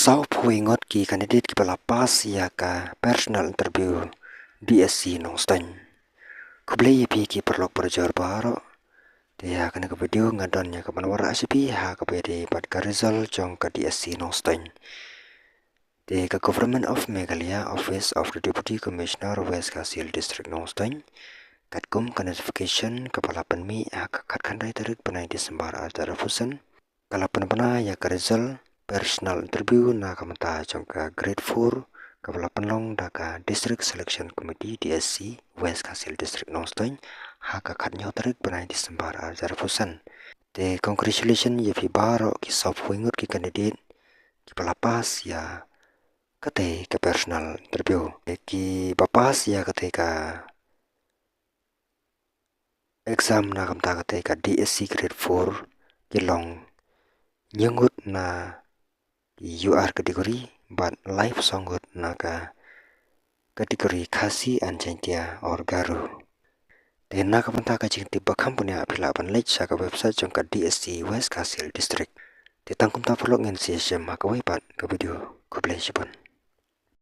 Sau puingot ki kandidat ki palapas ya ka personal interview DSC nongstany. Kublay pi ki perlok perjor baro. Dia kana ke video ngadon ya kapan wara asipi ha ka pede pat ka result jong ka DSC nongstany. Di ka Government of Meghalaya Office of the Deputy Commissioner West Kasil District nongstany. Katkum ka notification kepala penmi ha ka kandai tarik penai Desember atara fusan. Kalapan pena ya ka result personal interview na kamata jong ka grade 4 kepala penlong da ka District Selection Committee DSC West Kasil District nongstany ha ka katnyo tarik penai Desember atara fusan. De congratulation ya fi baro ki sop wingut ki kandidat ki palapas ya kate ka personal interview. De ki papas ya kate ka exam na kamta kate ka DSC grade 4 ki long nyengut na UR kategori but live songgut na ka kategori Khasi Anjantia or Garu. Dan na kamta ka jing tiba company apila pan lech sa ka website jong ka DSC West Kasil District. Ditangkum ta perlu ngen CCM ka wipat ka video ku play sipun.